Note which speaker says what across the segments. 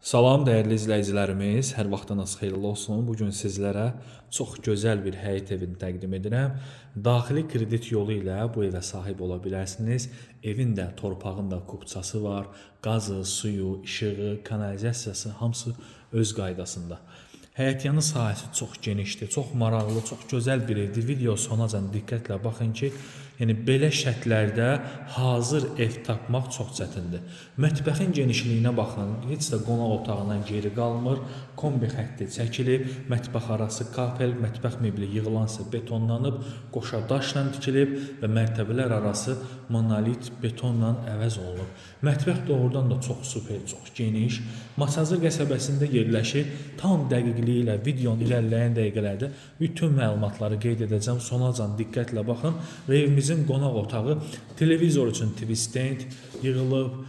Speaker 1: Salam dəyərli izləyicilərimiz, hər vaxtınız xeyirli olsun. Bu gün sizlərə çox gözəl bir həyət evini təqdim edirəm. Daxili kredit yolu ilə bu evə sahib ola bilərsiniz. Evin də, torpağın da kupçası var. Qazı, suyu, işığı, kanalizasiyası hamısı öz qaydasında. Həyətyanı sahəsi çox genişdir, çox maraqlı, çox gözəl bir evdir. Video sonacan diqqətlə baxın ki, yəni belə şərtlərdə hazır ev tapmaq çox çətindir. Mətbəxin genişliyinə baxın, heç də qonaq otağından geri qalmır. Kombi xətti çəkilib, mətbəx arası kapel, mətbəx mebeli yığılansa betonlanıb, qoşa daşla tikilib və mərtəbələr arası monolit betonla əvəz olunub. Mətbəx doğrudan da çox super, çox geniş. Masazır qəsəbəsində yerləşir. Tam dəqiqliyi ilə videonun irəliləyən dəqiqələrdə bütün məlumatları qeyd edəcəm. Sonacan diqqətlə baxın və evimizin qonaq otağı televizor üçün TV stand yığılıb.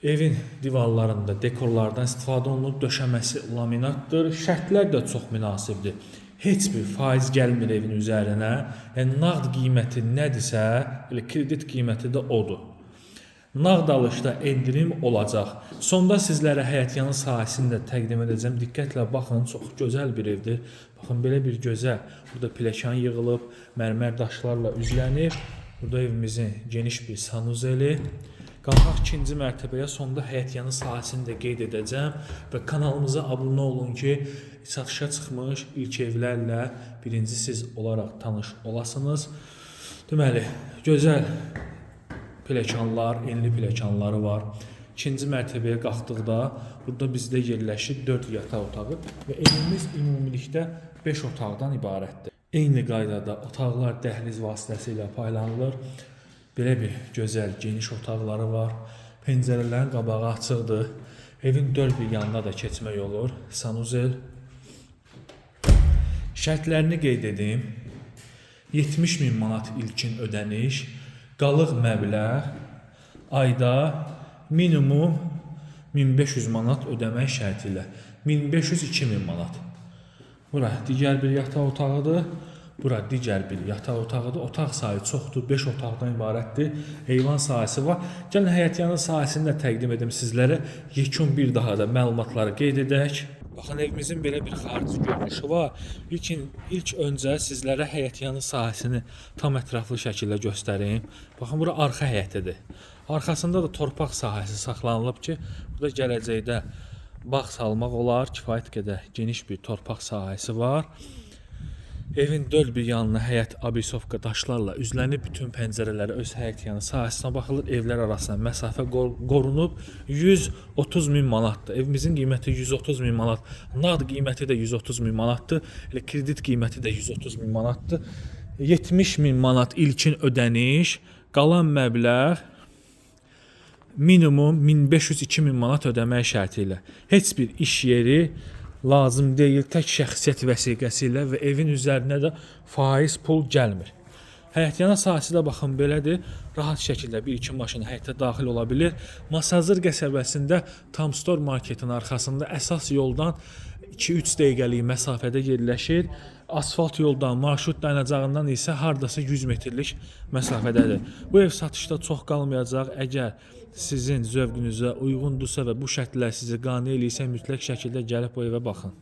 Speaker 1: Evin divarlarında dekorlardan istifadə olunub, döşəməsi laminatdır. Şərtlər də çox münasibdir. Heç bir faiz gəlmir evin üzərinə. Yəni nağd qiyməti nədirsə, elə kredit qiyməti də odur. Nağd alışda endirim olacaq. Sonda sizlərə həyətyanı sahəsini də təqdim edəcəm. Diqqətlə baxın, çox gözəl bir evdir. Baxın, belə bir gözəl. Burada pilləkən yığılıb, mərmər daşlarla üzlənib. Burada evimizin geniş bir sanuzeli. Qalxaq ikinci mərtəbəyə, sonda həyətyanı sahəsini də qeyd edəcəm. Və kanalımıza abunə olun ki, satışa çıxmış ilk evlərlə birinci siz olaraq tanış olasınız. Deməli, gözəl pilləkənlar, enli pilləkənları var. İkinci mərtəbəyə qalxdıqda burada bizdə yerləşir 4 yataq otağı və evimiz ümumilikdə 5 otaqdan ibarətdir. Eyni qaydada otaqlar dəhliz vasitəsilə paylanılır. Belə bir gözəl, geniş otaqları var. Pəncərələrin qabağı açıqdır. Evin dörd bir yanında da keçmək olur. Sanuzel. Şərtlərini qeyd edim. 70.000 manat ilkin ödəniş. Qalıq məbləğ ayda minimum 1500 manat ödəmək şərti ilə 1500-2000 manat. Bura digər bir yataq otağıdır. Bura digər bir yataq otağıdır. Otaq sayı çoxdur, 5 otaqdan ibarətdir. Heyvan sahəsi var. Gəlin həyətyanı sahəsini də təqdim edim sizlərə. Yekun bir daha da məlumatları qeyd edək. Baxın, evimizin belə bir xarici görünüşü var. İlk öncə sizlərə həyətyanı sahəsini tam ətraflı şəkildə göstərim. Baxın, bura arxa həyətidir. Arxasında da torpaq sahəsi saxlanılıb ki, burada gələcəkdə bağ salmaq olar. Kifayət qədər geniş bir torpaq sahəsi var. Evin dörd bir yanına həyət abisovka daşlarla üzlənib, bütün pəncərələri öz həyətyanı sahəsinə baxılır. Evlər arasında məsafə qorunub 130.000 manatdır. Evimizin qiyməti 130.000 manat. Nağd qiyməti də 130.000 manatdır. Elə kredit qiyməti də 130.000 manatdır. 70.000 manat ilkin ödəniş, qalan məbləğ minimum 1500-2000 manat ödəmək şərti ilə. Heç bir iş yeri lazım deyil, tək şəxsiyyət vəsiqəsi ilə və evin üzərinə də faiz pul gəlmir. Həyətyanı sahəsi də baxın belədir. Rahat şəkildə bir iki maşın həyətə daxil ola bilir. Masazır qəsəbəsində Tamstor marketin arxasında əsas yoldan 2-3 dəqiqəlik məsafədə yerləşir. Asfalt yoldan, marşrut dayanacağından isə hardasa 100 metrlik məsafədədir. Bu ev satışda çox qalmayacaq. Əgər sizin zövqünüzə uyğundursa və bu şərtlər sizi qane eləyirsə, mütləq şəkildə gəlib bu evə baxın.